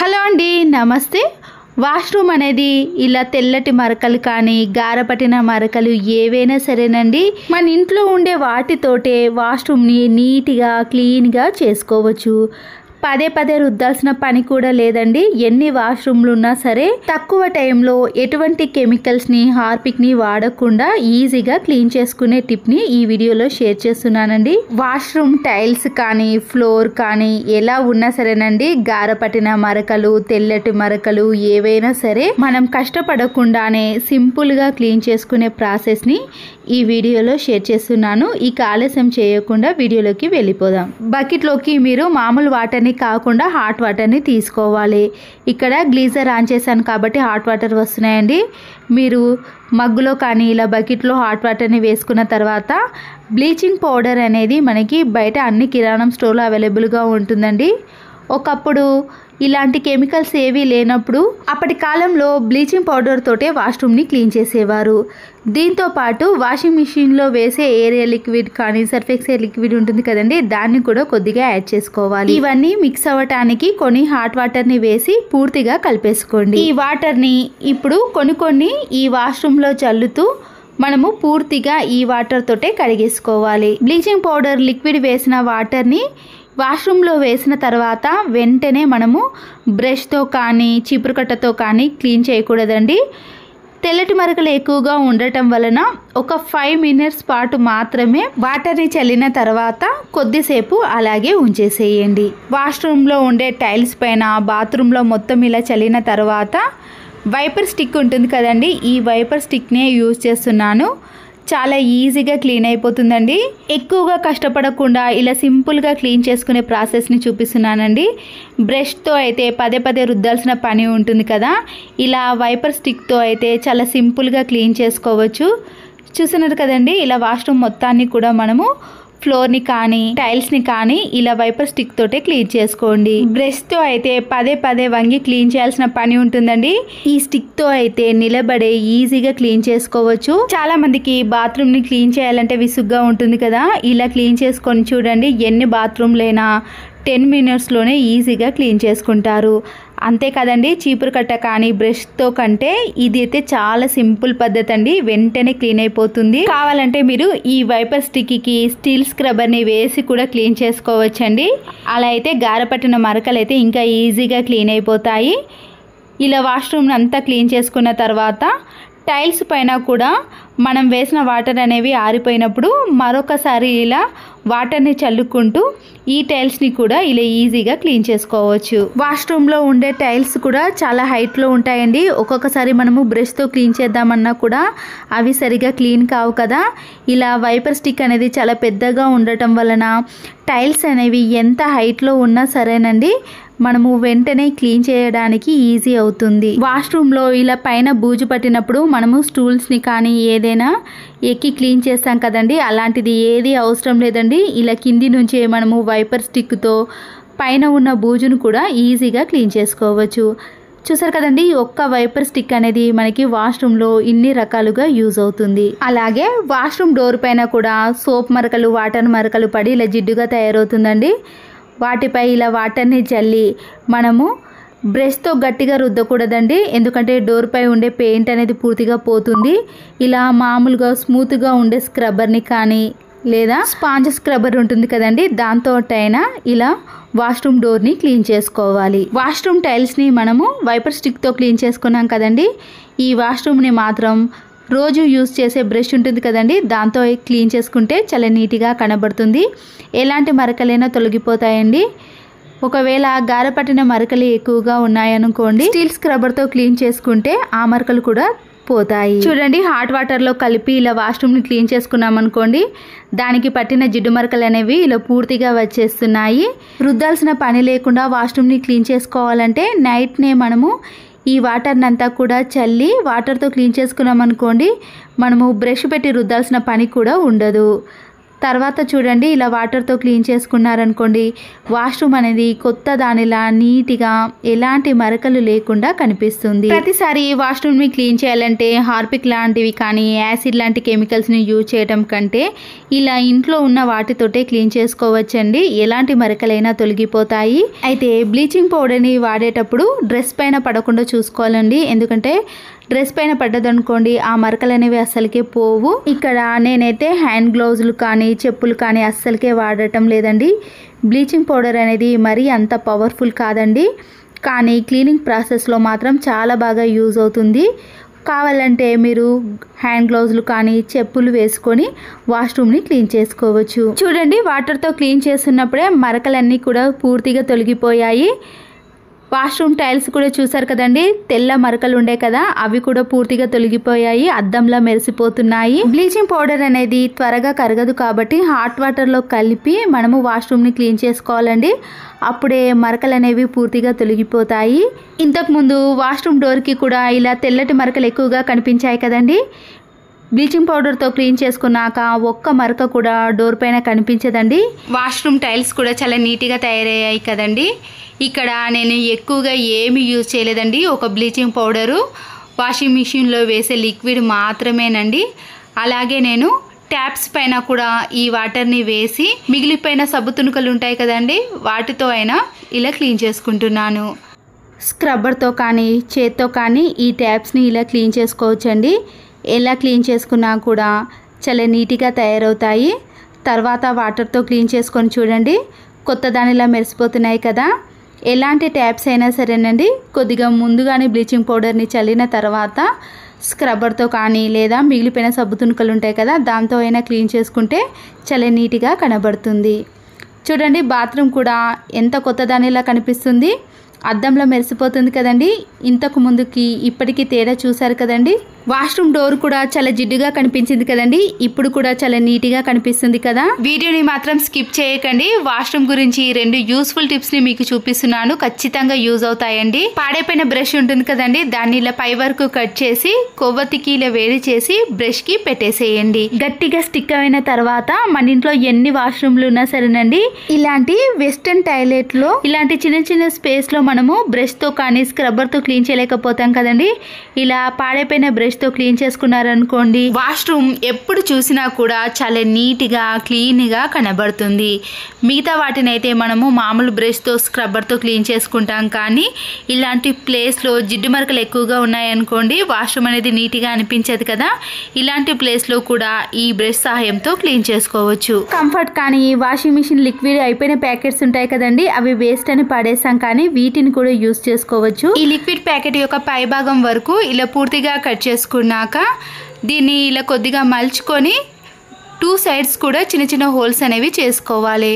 Hello అండి, నమస్తే. Washroom అనేది ఇలా తెల్లటి మరకలు కానీ గారపట్టిన మరకలు ఏవైనా సరేనండి, మన ఇంట్లో ఉండే వాటితోటే వాష్రూమ్ని నీట్గా క్లీన్గా చేసుకోవచ్చు. పదే పదే రుద్దాల్సిన పని కూడా లేదండి. ఎన్ని వాష్రూమ్లు ఉన్నా సరే తక్కువ టైంలో ఎటువంటి కెమికల్స్ని హార్పిక్ని వాడకుండా ఈజీగా క్లీన్ చేసుకునే టిప్ని ఈ వీడియోలో షేర్ చేస్తున్నానండి. వాష్రూమ్ టైల్స్ కానీ ఫ్లోర్ కానీ ఎలా ఉన్నా సరేనండి, గారపట్టిన మరకలు తెల్లటి మరకలు ఏవైనా సరే మనం కష్టపడకుండానే సింపుల్గా క్లీన్ చేసుకునే ప్రాసెస్ని ఈ వీడియోలో షేర్ చేస్తున్నాను. ఇక ఆలస్యం చేయకుండా వీడియోలోకి వెళ్ళిపోదాం. బకెట్లోకి మీరు మామూలు వాటర్ని కాకుండా హాట్ వాటర్ని తీసుకోవాలి. ఇక్కడ గ్లీజర్ ఆన్ చేశాను కాబట్టి హాట్ వాటర్ వస్తున్నాయండి. మీరు మగ్గులో కానీ ఇలా బకెట్లో హాట్ వాటర్ని వేసుకున్న తర్వాత బ్లీచింగ్ పౌడర్ అనేది మనకి బయట అన్ని కిరాణం స్టోర్లో అవైలబుల్గా ఉంటుందండి. ఒకప్పుడు ఇలాంటి కెమికల్స్ ఏవీ లేనప్పుడు అప్పటి కాలంలో బ్లీచింగ్ పౌడర్ తోటే వాష్రూమ్ని క్లీన్ చేసేవారు. దీంతో పాటు వాషింగ్ మిషన్లో వేసే ఏరియా లిక్విడ్ కానీ సర్ఫెక్సల్ లిక్విడ్ ఉంటుంది కదండి, దాన్ని కూడా కొద్దిగా యాడ్ చేసుకోవాలి. ఇవన్నీ మిక్స్ అవ్వటానికి కొన్ని హాట్ వాటర్ని వేసి పూర్తిగా కలిపేసుకోండి. ఈ వాటర్ని ఇప్పుడు కొన్ని ఈ వాష్రూమ్లో చల్లుతూ మనము పూర్తిగా ఈ వాటర్ తోటే కడిగేసుకోవాలి. బ్లీచింగ్ పౌడర్ లిక్విడ్ వేసిన వాటర్ని వాష్రూమ్లో వేసిన తర్వాత వెంటనే మనము బ్రష్తో కానీ చీపురుకట్టతో కానీ క్లీన్ చేయకూడదండి. తెల్లటి మరకలు ఎక్కువగా ఉండటం వలన ఒక 5 మినిట్స్ పాటు మాత్రమే వాటర్ని చల్లిన తర్వాత కొద్దిసేపు అలాగే ఉంచేసేయండి. వాష్రూమ్లో ఉండే టైల్స్ పైన బాత్రూంలో మొత్తం ఇలా చల్లిన తర్వాత వైపర్ స్టిక్ ఉంటుంది కదండి, ఈ వైపర్ స్టిక్నే యూజ్ చేస్తున్నాను. చాలా ఈజీగా క్లీన్ అయిపోతుందండి. ఎక్కువగా కష్టపడకుండా ఇలా సింపుల్గా క్లీన్ చేసుకునే ప్రాసెస్ని చూపిస్తున్నానండి. బ్రష్తో అయితే పదే పదే రుద్దాల్సిన పని ఉంటుంది కదా, ఇలా వైపర్ స్టిక్తో అయితే చాలా సింపుల్గా క్లీన్ చేసుకోవచ్చు. చూస్తున్నారు కదండి, ఇలా వాష్రూమ్ మొత్తాన్ని కూడా మనము ఫ్లోర్ని కానీ టైల్స్ని కానీ ఇలా వైపర్ స్టిక్ తోటే క్లీన్ చేసుకోండి. బ్రష్తో అయితే పదే పదే వంగి క్లీన్ చేయాల్సిన పని ఉంటుందండి. ఈ స్టిక్ తో అయితే నిలబడే ఈజీగా క్లీన్ చేసుకోవచ్చు. చాలా మందికి బాత్రూమ్ ని క్లీన్ చేయాలంటే విసుగ్గా ఉంటుంది కదా, ఇలా క్లీన్ చేసుకొని చూడండి, ఎన్ని బాత్రూమ్లైనా 10 మినిట్స్లోనే ఈజీగా క్లీన్ చేసుకుంటారు. అంతే కదండి, చీపురు కట్ట కానీ బ్రష్తో కంటే ఇది అయితే చాలా సింపుల్ పద్ధతి అండి, వెంటనే క్లీన్ అయిపోతుంది. కావాలంటే మీరు ఈ వైపర్ స్టిక్కి స్టీల్ స్క్రబ్బర్ని వేసి కూడా క్లీన్ చేసుకోవచ్చండి. అలా అయితే గారపట్టిన మరకలు అయితే ఇంకా ఈజీగా క్లీన్ అయిపోతాయి. ఇలా వాష్రూమ్ అంతా క్లీన్ చేసుకున్న తర్వాత టైల్స్ పైన కూడా మనం వేసిన వాటర్ అనేవి ఆరిపోయినప్పుడు మరొకసారి ఇలా వాటర్ని చల్లుకుంటూ ఈ టైల్స్ని కూడా ఇలా ఈజీగా క్లీన్ చేసుకోవచ్చు. వాష్రూమ్లో ఉండే టైల్స్ కూడా చాలా హైట్లో ఉంటాయండి. ఒక్కొక్కసారి మనము బ్రష్తో క్లీన్ చేద్దామన్నా కూడా అవి సరిగా క్లీన్ కావు కదా. ఇలా వైపర్ స్టిక్ అనేది చాలా పెద్దగా ఉండటం వలన టైల్స్ అనేవి ఎంత హైట్లో ఉన్నా సరేనండి, మనము వెంటనే క్లీన్ చేయడానికి ఈజీ అవుతుంది. వాష్రూమ్లో ఇలా పైన బూజు పట్టినప్పుడు మనము స్టూల్స్ని కానీ ఏదైనా ఎక్కి క్లీన్ చేస్తాం కదండి, అలాంటిది ఏది అవసరం లేదండి. ఇలా కింది నుంచే మనము వైపర్ స్టిక్తో పైన ఉన్న బూజును కూడా ఈజీగా క్లీన్ చేసుకోవచ్చు. చూసారు కదండి, ఒక్క వైపర్ స్టిక్ అనేది మనకి వాష్రూమ్లో ఇన్ని రకాలుగా యూజ్ అవుతుంది. అలాగే వాష్రూమ్ డోర్ పైన కూడా సోప్ మరకలు వాటర్ మరకలు పడి ఇలా జిడ్డుగా తయారవుతుందండి. వాటిపై ఇలా వాటర్ని చల్లి మనము బ్రష్తో గట్టిగా రుద్దకూడదండి, ఎందుకంటే డోర్ పై ఉండే పెయింట్ అనేది పూర్తిగా పోతుంది. ఇలా మామూలుగా స్మూత్గా ఉండే స్క్రబ్బర్ని కానీ లేదా స్పాంజ్ స్క్రబ్బర్ ఉంటుంది కదండి, దాంతో అయినా ఇలా వాష్రూమ్ డోర్ని క్లీన్ చేసుకోవాలి. వాష్రూమ్ టైల్స్ని మనము వైపర్ స్టిక్తో క్లీన్ చేసుకున్నాం కదండి, ఈ వాష్రూమ్ని మాత్రం రోజు యూజ్ చేసే బ్రష్ ఉంటుంది కదండి, దాంతో క్లీన్ చేసుకుంటే చాలా నీట్గా కనబడుతుంది. ఎలాంటి మరకలైనా తొలగిపోతాయండి. ఒకవేళ గారపట్టిన మరకలు ఎక్కువగా ఉన్నాయనుకోండి, స్టీల్ స్క్రబ్బర్తో క్లీన్ చేసుకుంటే ఆ మరకలు కూడా పోతాయి. చూడండి, హాట్ వాటర్లో కలిపి ఇలా వాష్రూమ్ని క్లీన్ చేసుకున్నాం అనుకోండి, దానికి పట్టిన జిడ్డు మరకలు అనేవి ఇలా పూర్తిగా వచ్చేస్తున్నాయి. రుద్దాల్సిన పని లేకుండా వాష్రూమ్ని క్లీన్ చేసుకోవాలంటే నైట్నే మనము ఈ వాటర్ని అంతా కూడా చల్లి వాటర్తో క్లీన్ చేసుకున్నాం అనుకోండి, మనము బ్రష్ పెట్టి రుద్దాల్సిన పని కూడా ఉండదు. తర్వాత చూడండి, ఇలా వాటర్తో క్లీన్ చేసుకున్నారనుకోండి, వాష్రూమ్ అనేది కొత్త దానిలా నీట్గా ఎలాంటి మరకలు లేకుండా కనిపిస్తుంది. ప్రతిసారి వాష్రూమ్ని క్లీన్ చేయాలంటే హార్పిక్ లాంటివి కానీ యాసిడ్ లాంటి కెమికల్స్ని యూజ్ చేయడం కంటే ఇలా ఇంట్లో ఉన్న వాటితోటే క్లీన్ చేసుకోవచ్చండి. ఎలాంటి మరకలైనా తొలగిపోతాయి. అయితే బ్లీచింగ్ పౌడర్ని వాడేటప్పుడు డ్రెస్ పైన పడకుండా చూసుకోవాలండి. ఎందుకంటే డ్రెస్ పైన పడ్డదనుకోండి ఆ మరకలు అనేవి అస్సలకే పోవు. ఇక్కడ నేనైతే హ్యాండ్ గ్లౌజులు కానీ చెప్పులు కానీ అస్సలకే వాడటం లేదండి. బ్లీచింగ్ పౌడర్ అనేది మరీ అంత పవర్ఫుల్ కాదండి, కానీ క్లీనింగ్ ప్రాసెస్లో మాత్రం చాలా బాగా యూజ్ అవుతుంది. కావాలంటే మీరు హ్యాండ్ గ్లౌజులు కానీ చెప్పులు వేసుకొని వాష్రూమ్ని క్లీన్ చేసుకోవచ్చు. చూడండి, వాటర్తో క్లీన్ చేస్తున్నప్పుడే మరకలన్నీ కూడా పూర్తిగా తొలగిపోయాయి. వాష్రూమ్ టైల్స్ కూడా చూసారు కదండి, తెల్ల మరకలు ఉండే కదా, అవి కూడా పూర్తిగా తొలగిపోయాయి, అద్దంలా మెరిసిపోతున్నాయి. బ్లీచింగ్ పౌడర్ అనేది త్వరగా కరగదు కాబట్టి హాట్ వాటర్లో కలిపి మనము వాష్రూమ్ని క్లీన్ చేసుకోవాలండి. అప్పుడే మరకలు అనేవి పూర్తిగా తొలగిపోతాయి. ఇంతకుముందు వాష్రూమ్ డోర్కి కూడా ఇలా తెల్లటి మరకలు ఎక్కువగా కనిపించాయి కదండి. బ్లీచింగ్ పౌడర్తో క్లీన్ చేసుకున్నాక ఒక్క మరక కూడా డోర్ పైన కనిపించదండి. వాష్రూమ్ టైల్స్ కూడా చాలా నీట్గా తయారయ్యాయి కదండి. ఇక్కడ నేను ఎక్కువగా ఏమి యూజ్ చేయలేదండి. ఒక బ్లీచింగ్ పౌడరు, వాషింగ్ మిషన్లో వేసే లిక్విడ్ మాత్రమేనండి. అలాగే నేను ట్యాప్స్ పైన కూడా ఈ వాటర్ని వేసి మిగిలిపోయిన సబ్బు తునుకలు ఉంటాయి కదండి, వాటితో అయినా ఇలా క్లీన్ చేసుకుంటున్నాను. స్క్రబ్బర్తో కానీ చేత్తో కానీ ఈ ట్యాప్స్ని ఇలా క్లీన్ చేసుకోవచ్చండి. ఎలా క్లీన్ చేసుకున్నా కూడా చాలా నీట్గా తయారవుతాయి. తర్వాత వాటర్తో క్లీన్ చేసుకొని చూడండి, కొత్త దానిలా మెరిసిపోతున్నాయి కదా. ఎలాంటి ట్యాప్స్ అయినా సరేనండి, కొద్దిగా ముందుగానే బ్లీచింగ్ పౌడర్ని చల్లిన తర్వాత స్క్రబ్బర్తో కానీ లేదా మిగిలిపోయిన సబ్బు తునుకలు ఉంటాయి కదా, దాంతో అయినా క్లీన్ చేసుకుంటే చాలా నీట్గా కనబడుతుంది. చూడండి, బాత్రూమ్ కూడా ఎంత కొత్త దానిలా కనిపిస్తుంది, అద్దంలో మెరిసిపోతుంది కదండి. ఇంతకు ముందుకి ఇప్పటికీ తేడా చూసారు కదండి. వాష్రూమ్ డోర్ కూడా చాలా జిడ్డుగా కనిపించింది కదండి, ఇప్పుడు కూడా చాలా నీట్గా కనిపిస్తుంది కదా. వీడియోని మాత్రం స్కిప్ చేయకండి. వాష్రూమ్ గురించి 2 యూస్ఫుల్ టిప్స్ని మీకు చూపిస్తున్నాను, ఖచ్చితంగా యూజ్ అవుతాయండి. పాడైపోయిన బ్రష్ ఉంటుంది కదండి, దాన్ని ఇలా పై వరకు కట్ చేసి కొవ్వొత్తికి ఇలా వేడి చేసి బ్రష్కి పెట్టేసేయండి. గట్టిగా స్టిక్ అయిన తర్వాత మన ఇంట్లో ఎన్ని వాష్రూమ్లు ఉన్నా సరేనండి, ఇలాంటి వెస్టర్న్ టాయిలెట్లో ఇలాంటి చిన్న చిన్న స్పేస్లో మనము బ్రష్తో కానీ స్క్రబ్బర్తో క్లీన్ చేయలేకపోతాం కదండి. ఇలా పాడైపోయిన బ్రష్తో క్లీన్ చేసుకున్నారనుకోండి, వాష్రూమ్ ఎప్పుడు చూసినా కూడా చాలా నీట్గా క్లీన్గా కనబడుతుంది. మిగతా వాటిని అయితే మనము మామూలు బ్రష్తో స్క్రబ్బర్తో క్లీన్ చేసుకుంటాం, కానీ ఇలాంటి ప్లేస్లో జిడ్డు మరకలు ఎక్కువగా ఉన్నాయనుకోండి, వాష్రూమ్ అనేది నీట్గా అనిపించదు కదా. ఇలాంటి ప్లేస్లో కూడా ఈ బ్రష్ సహాయంతో క్లీన్ చేసుకోవచ్చు. కంఫర్ట్ కానీ వాషింగ్ మిషన్ లిక్విడ్ అయిపోయిన ప్యాకెట్స్ ఉంటాయి కదండి, అవి వేస్ట్ అని పడేసాం, కానీ వీటిని కూడా యూజ్ చేసుకోవచ్చు. ఈ లిక్విడ్ ప్యాకెట్ యొక్క పై భాగం వరకు ఇలా పూర్తిగా కట్ చేసుకున్నాక దీన్ని ఇలా కొద్దిగా మలుచుకొని 2 సైడ్స్ కూడా చిన్న చిన్న హోల్స్ అనేవి చేసుకోవాలి.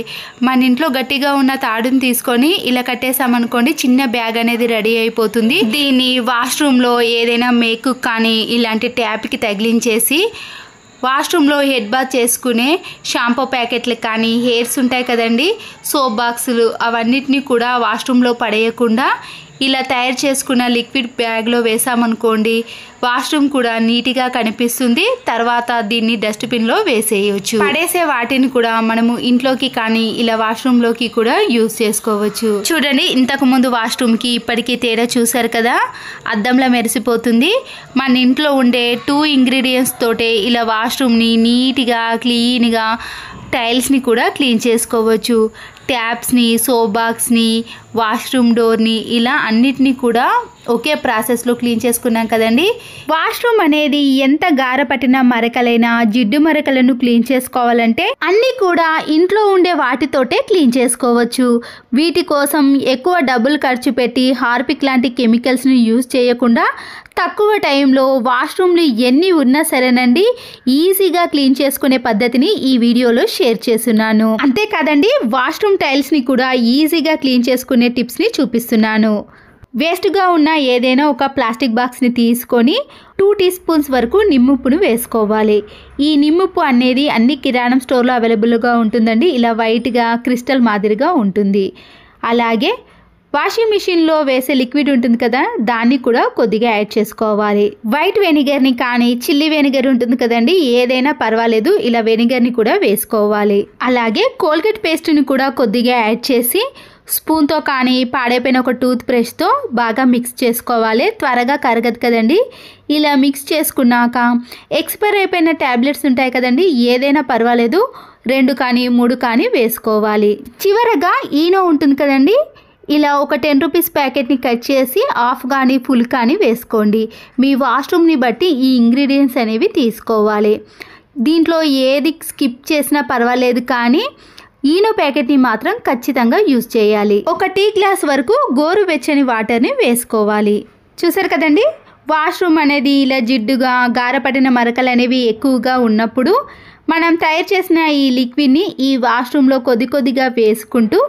మన ఇంట్లో గట్టిగా ఉన్న తాడుని తీసుకొని ఇలా కట్టేసామనుకోండి, చిన్న బ్యాగ్ అనేది రెడీ అయిపోతుంది. దీన్ని వాష్రూమ్లో ఏదైనా మేకు కానీ ఇలాంటి ట్యాప్కి తగిలించేసి వాష్రూమ్లో హెడ్ బాత్ చేసుకునే షాంపూ ప్యాకెట్లు కానీ హెయిర్స్ ఉంటాయి కదండి, సోప్ బాక్సులు, అవన్నిటిని కూడా వాష్రూమ్లో పడేయకుండా ఇలా తయారు చేసుకున్న లిక్విడ్ బ్యాగ్లో వేసామనుకోండి, వాష్రూమ్ కూడా నీట్గా కనిపిస్తుంది. తర్వాత దీన్ని డస్ట్బిన్లో వేసేయచ్చు. పడేసే వాటిని కూడా మనము ఇంట్లోకి కానీ ఇలా వాష్రూమ్లోకి కూడా యూజ్ చేసుకోవచ్చు. చూడండి, ఇంతకుముందు వాష్రూమ్కి ఇప్పటికీ తేడా చూసారు కదా, అద్దంలా మెరిసిపోతుంది. మన ఇంట్లో ఉండే 2 ఇంగ్రీడియంట్స్ తోటే ఇలా వాష్రూమ్ని నీట్గా క్లీన్గా టైల్స్ని కూడా క్లీన్ చేసుకోవచ్చు. ట్యాప్స్ని, సోప్ బాక్స్ని, వాష్రూమ్ డోర్ని, ఇలా అన్నిటినీ కూడా ఒకే ప్రాసెస్లో క్లీన్ చేసుకున్నాం కదండి. వాష్రూమ్ అనేది ఎంత గారపట్టిన మరకలైనా జిడ్డు మరకలను క్లీన్ చేసుకోవాలంటే అన్నీ కూడా ఇంట్లో ఉండే వాటితోటే క్లీన్ చేసుకోవచ్చు. వీటి కోసం ఎక్కువ డబ్బులు ఖర్చు పెట్టి హార్పిక్ లాంటి కెమికల్స్ని యూజ్ చేయకుండా తక్కువ టైంలో వాష్రూమ్లు ఎన్ని ఉన్నా సరేనండి, ఈజీగా క్లీన్ చేసుకునే పద్ధతిని ఈ వీడియోలో షేర్ చేస్తున్నాను. అంతేకాదండి, వాష్రూమ్ టైల్స్ని కూడా ఈజీగా క్లీన్ చేసుకునే టిప్స్ని చూపిస్తున్నాను. వేస్ట్గా ఉన్న ఏదైనా ఒక ప్లాస్టిక్ బాక్స్ని తీసుకొని 2 టీ స్పూన్స్ వరకు నిమ్ముప్పును వేసుకోవాలి. ఈ నిమ్ముప్పు అనేది అన్ని కిరాణం స్టోర్లో అవైలబుల్గా ఉంటుందండి. ఇలా వైట్గా క్రిస్టల్ మాదిరిగా ఉంటుంది. అలాగే వాషింగ్ మిషన్లో వేసే లిక్విడ్ ఉంటుంది కదా, దాన్ని కూడా కొద్దిగా యాడ్ చేసుకోవాలి. వైట్ వెనిగర్ని కానీ చిల్లీ వెనిగర్ ఉంటుంది కదండి, ఏదైనా పర్వాలేదు, ఇలా వెనిగర్ని కూడా వేసుకోవాలి. అలాగే కోల్గేట్ పేస్ట్ని కూడా కొద్దిగా యాడ్ చేసి స్పూన్తో కానీ పాడైపోయిన ఒక టూత్ బ్రష్తో బాగా మిక్స్ చేసుకోవాలి. త్వరగా కరగదు కదండి. ఇలా మిక్స్ చేసుకున్నాక ఎక్స్పైర్ అయిపోయిన ట్యాబ్లెట్స్ ఉంటాయి కదండి, ఏదైనా పర్వాలేదు, 2 కానీ 3 కానీ వేసుకోవాలి. చివరగా ఈనో ఉంటుంది కదండి, ఇలా ఒక 10 రూపీస్ ప్యాకెట్ని కట్ చేసి హాఫ్ కానీ ఫుల్ కానీ వేసుకోండి. మీ వాష్రూమ్ని బట్టి ఈ ఇంగ్రీడియంట్స్ అనేవి తీసుకోవాలి. దీంట్లో ఏది స్కిప్ చేసినా పర్వాలేదు, కానీ ఈనో ప్యాకెట్ని మాత్రం ఖచ్చితంగా యూజ్ చేయాలి. ఒక టీ గ్లాస్ వరకు గోరువెచ్చని వాటర్ని వేసుకోవాలి. చూసారు కదండి, వాష్రూమ్ అనేది ఇలా జిడ్డుగా గారపడిన మరకలు అనేవి ఎక్కువగా ఉన్నప్పుడు మనం తయారు చేసిన ఈ లిక్విడ్ని ఈ వాష్రూమ్లో కొద్దిగా వేసుకుంటూ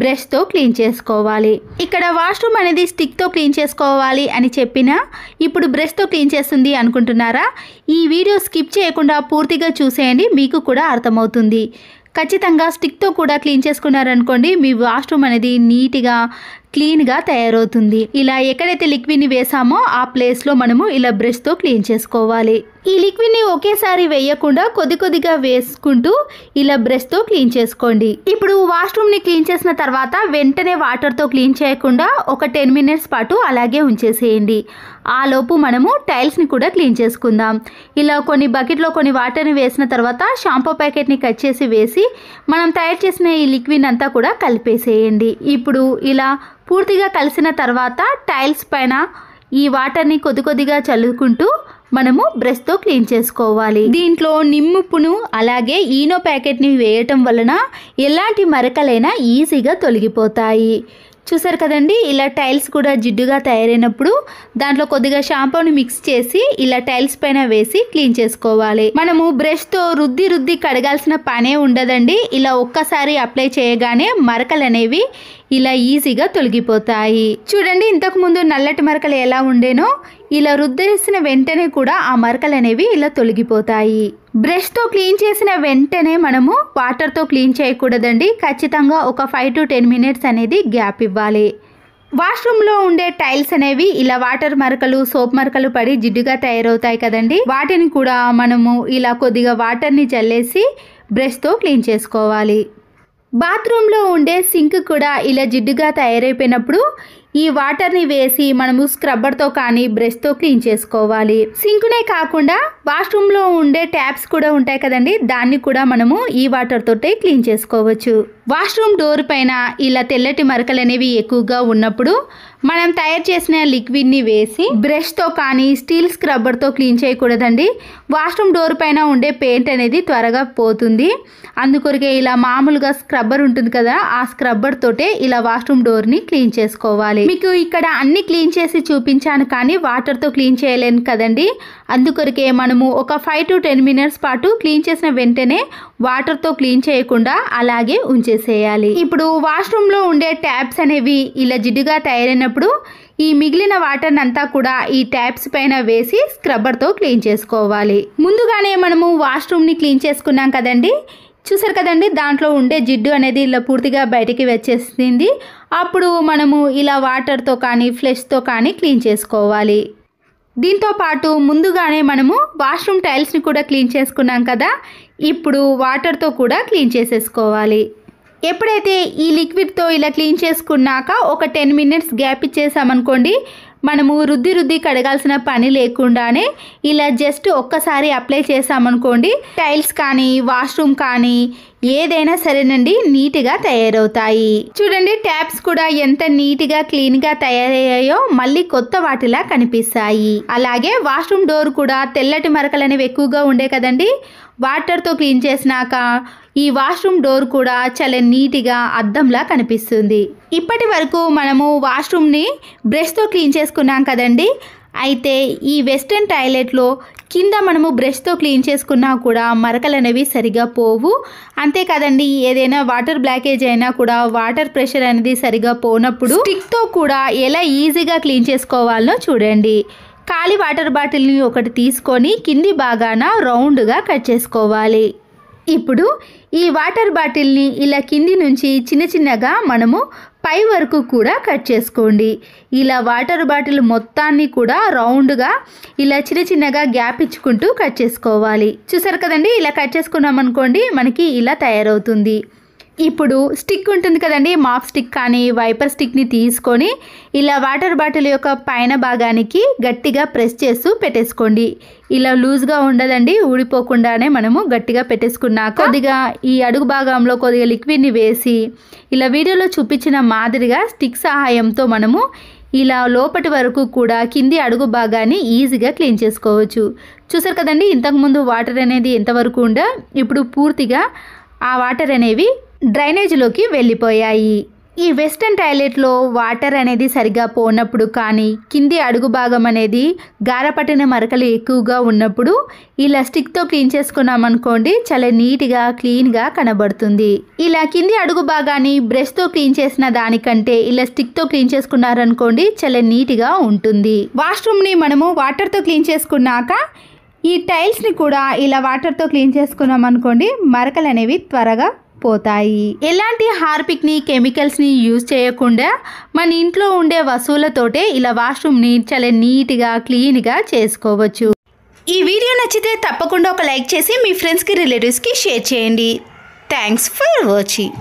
బ్రష్తో క్లీన్ చేసుకోవాలి. ఇక్కడ వాష్రూమ్ అనేది స్టిక్తో క్లీన్ చేసుకోవాలి అని చెప్పినా ఇప్పుడు బ్రష్తో క్లీన్ చేస్తుంది అనుకుంటున్నారా? ఈ వీడియో స్కిప్ చేయకుండా పూర్తిగా చూసేయండి, మీకు కూడా అర్థమవుతుంది. ఖచ్చితంగా స్టిక్తో కూడా క్లీన్ చేసుకున్నారనుకోండి, మీ వాష్రూమ్ అనేది నీట్గా క్లీన్గా తయారవుతుంది. ఇలా ఎక్కడైతే లిక్విడ్ని వేసామో ఆ ప్లేస్లో మనము ఇలా బ్రష్తో క్లీన్ చేసుకోవాలి. ఈ లిక్విడ్ని ఒకేసారి వేయకుండా కొద్దిగా వేసుకుంటూ ఇలా బ్రష్తో క్లీన్ చేసుకోండి. ఇప్పుడు వాష్రూమ్ని క్లీన్ చేసిన తర్వాత వెంటనే వాటర్తో క్లీన్ చేయకుండా ఒక 10 మినిట్స్ పాటు అలాగే ఉంచేసేయండి. ఆ లోపు మనము టైల్స్ని కూడా క్లీన్ చేసుకుందాం. ఇలా కొన్ని బకెట్లో కొన్ని వాటర్ని వేసిన తర్వాత షాంపూ ప్యాకెట్ని కట్ చేసి వేసి మనం తయారు చేసిన ఈ లిక్విడ్ అంతా కూడా కలిపేసేయండి. ఇప్పుడు ఇలా పూర్తిగా కలిసిన తర్వాత టైల్స్ పైన ఈ వాటర్ని కొద్దిగా చల్లుకుంటూ మనము బ్రష్తో క్లీన్ చేసుకోవాలి. దీంట్లో నిమ్ముప్పును అలాగే ఈనో ప్యాకెట్ని వేయటం వలన ఎలాంటి మరకలైనా ఈజీగా తొలగిపోతాయి. చూసారు కదండి, ఇలా టైల్స్ కూడా జిడ్డుగా తయారైనప్పుడు దాంట్లో కొద్దిగా షాంపూని మిక్స్ చేసి ఇలా టైల్స్ పైన వేసి క్లీన్ చేసుకోవాలి. మనము బ్రష్తో రుద్ది కడగాల్సిన పనే ఉండదండి. ఇలా ఒక్కసారి అప్లై చేయగానే మరకలు అనేవి ఇలా ఈజీగా తొలగిపోతాయి. చూడండి, ఇంతకు ముందు నల్లటి మరకలు ఎలా ఉండేనో ఇలా రుద్దేసిన వెంటనే కూడా ఆ మరకలు అనేవి ఇలా తొలగిపోతాయి. బ్రష్తో క్లీన్ చేసిన వెంటనే మనము వాటర్తో క్లీన్ చేయకూడదండి. ఖచ్చితంగా ఒక 5 to 10 మినిట్స్ అనేది గ్యాప్ ఇవ్వాలి. వాష్రూమ్లో ఉండే టైల్స్ అనేవి ఇలా వాటర్ మరకలు, సోప్ మరకలు పడి జిడ్డుగా తయారవుతాయి కదండి, వాటిని కూడా మనము ఇలా కొద్దిగా వాటర్ని చల్లేసి బ్రష్తో క్లీన్ చేసుకోవాలి. బాత్రూంలో ఉండే సింక్ కూడా ఇలా జిడ్డుగా తయారైపోయినప్పుడు ఈ వాటర్ని వేసి మనము స్క్రబ్బర్తో కానీ బ్రష్తో క్లీన్ చేసుకోవాలి. సింకునే కాకుండా వాష్రూమ్లో ఉండే ట్యాప్స్ కూడా ఉంటాయి కదండి, దాన్ని కూడా మనము ఈ వాటర్ తోటే క్లీన్ చేసుకోవచ్చు. వాష్రూమ్ డోర్ పైన ఇలా తెల్లటి మరకలు అనేవి ఎక్కువగా ఉన్నప్పుడు మనం తయారు చేసిన లిక్విడ్ని వేసి బ్రష్తో కానీ స్టీల్ స్క్రబ్బర్తో క్లీన్ చేయకూడదండి. వాష్రూమ్ డోర్ పైన ఉండే పెయింట్ అనేది త్వరగా పోతుంది. అందుకొరకే ఇలా మామూలుగా స్క్రబ్బర్ ఉంటుంది కదా, ఆ స్క్రబ్బర్ తోటే ఇలా వాష్రూమ్ డోర్ని క్లీన్ చేసుకోవాలి. మీకు ఇక్కడ అన్ని క్లీన్ చేసి చూపించాను, కానీ వాటర్తో క్లీన్ చేయలేను కదండి. అందుకొరకే మనము ఒక 5 to 10 మినిట్స్ పాటు క్లీన్ చేసిన వెంటనే వాటర్తో క్లీన్ చేయకుండా అలాగే ఉంచేసేయాలి. ఇప్పుడు వాష్రూమ్లో ఉండే ట్యాప్స్ అనేవి ఇలా జిడ్డుగా తయారైనప్పుడు ఈ మిగిలిన వాటర్ అంతా కూడా ఈ ట్యాప్స్ పైన వేసి స్క్రబ్బర్తో క్లీన్ చేసుకోవాలి. ముందుగానే మనము వాష్రూమ్ని క్లీన్ చేసుకున్నాం కదండి, చూసారు కదండి, దాంట్లో ఉండే జిడ్డు అనేది ఇలా పూర్తిగా బయటికి వచ్చేసింది. అప్పుడు మనము ఇలా వాటర్తో కానీ ఫ్లష్తో కానీ క్లీన్ చేసుకోవాలి. దీంతో పాటు ముందుగానే మనము వాష్రూమ్ టైల్స్ని కూడా క్లీన్ చేసుకున్నాం కదా, ఇప్పుడు వాటర్తో కూడా క్లీన్ చేసేసుకోవాలి. ఎప్పుడైతే ఈ లిక్విడ్తో ఇలా క్లీన్ చేసుకున్నాక ఒక 10 మినిట్స్ గ్యాప్ ఇచ్చేసామనుకోండి, మనము రుద్ది కడగాల్సిన పని లేకుండానే ఇలా జస్ట్ ఒక్కసారి అప్లై చేసామనుకోండి, టైల్స్ కానీ వాష్రూమ్ కానీ ఏదైనా సరేనండి నీట్గా తయారవుతాయి. చూడండి, ట్యాప్స్ కూడా ఎంత నీట్గా క్లీన్గా తయారయ్యాయో మళ్ళీ కొత్త వాటిలా కనిపిస్తాయి. అలాగే వాష్రూమ్ డోర్ కూడా తెల్లటి మరకలు అనేవి ఎక్కువగా ఉండే కదండి, వాటర్తో క్లీన్ చేసినాక ఈ వాష్రూమ్ డోర్ కూడా చాలా నీట్గా అద్దంలా కనిపిస్తుంది. ఇప్పటి వరకు మనము వాష్రూమ్ని బ్రష్తో క్లీన్ చేసుకున్నాం కదండి, అయితే ఈ వెస్ట్రన్ టాయిలెట్లో కింద మనము బ్రష్తో క్లీన్ చేసుకున్నా కూడా మరకలు అనేవి సరిగా పోవు. అంతే కదండి, ఏదైనా వాటర్ బ్లాకేజ్ అయినా కూడా వాటర్ ప్రెషర్ అనేది సరిగా పోనప్పుడు స్టిక్తో కూడా ఎలా ఈజీగా క్లీన్ చేసుకోవాలో చూడండి. ఖాళీ వాటర్ బాటిల్ని ఒకటి తీసుకొని కింది భాగాన రౌండ్గా కట్ చేసుకోవాలి. ఇప్పుడు ఈ వాటర్ బాటిల్ని ఇలా కింది నుంచి చిన్నగా మనము పై వరకు కూడా కట్ చేసుకోండి. ఇలా వాటర్ బాటిల్ మొత్తాన్ని కూడా రౌండ్గా ఇలా చిన్నగా గ్యాప్ ఇచ్చుకుంటూ కట్ చేసుకోవాలి. చూసారు కదండి, ఇలా కట్ చేసుకున్నాం అనుకోండి మనకి ఇలా తయారవుతుంది. ఇప్పుడు స్టిక్ ఉంటుంది కదండి, మాప్ స్టిక్ కానీ వైపర్ స్టిక్ని తీసుకొని ఇలా వాటర్ బాటిల్ యొక్క పైన భాగానికి గట్టిగా ప్రెస్ చేస్తూ పెట్టేసుకోండి. ఇలా లూజ్గా ఉండదండి, ఊడిపోకుండానే మనము గట్టిగా పెట్టేసుకున్నాక కొద్దిగా ఈ అడుగు భాగంలో కొద్దిగా లిక్విడ్ని వేసి ఇలా వీడియోలో చూపించిన మాదిరిగా స్టిక్ సహాయంతో మనము ఇలా లోపటి వరకు కూడా కింది అడుగు భాగాన్ని ఈజీగా క్లీన్ చేసుకోవచ్చు. చూసారు కదండి, ఇంతకుముందు వాటర్ అనేది ఎంతవరకు ఉందో ఇప్పుడు పూర్తిగా ఆ వాటర్ అనేవి డ్రైనేజ్లోకి వెళ్ళిపోయాయి. ఈ వెస్టర్న్ టాయిలెట్లో వాటర్ అనేది సరిగా పోనప్పుడు కానీ కింది అడుగు భాగం అనేది గారపట్టిన మరకలు ఎక్కువగా ఉన్నప్పుడు ఇలా స్టిక్తో క్లీన్ చేసుకున్నాం అనుకోండి, చాలా నీట్గా క్లీన్గా కనబడుతుంది. ఇలా కింది అడుగు భాగాన్ని బ్రష్తో క్లీన్ చేసిన దానికంటే ఇలా స్టిక్తో క్లీన్ చేసుకున్నారనుకోండి, చాలా నీట్గా ఉంటుంది. వాష్రూమ్ని మనము వాటర్తో క్లీన్ చేసుకున్నాక ఈ టైల్స్ని కూడా ఇలా వాటర్తో క్లీన్ చేసుకున్నాం అనుకోండి, మరకలు అనేవి త్వరగా పోతాయి. ఎలాంటి హార్పిక్ని కెమికల్స్ని యూజ్ చేయకుండా మన ఇంట్లో ఉండే వస్తువులతోటే ఇలా వాష్రూమ్ని చాలా నీట్గా క్లీన్గా చేసుకోవచ్చు. ఈ వీడియో నచ్చితే తప్పకుండా ఒక లైక్ చేసి మీ ఫ్రెండ్స్కి రిలేటివ్స్కి షేర్ చేయండి. Thanks for watching.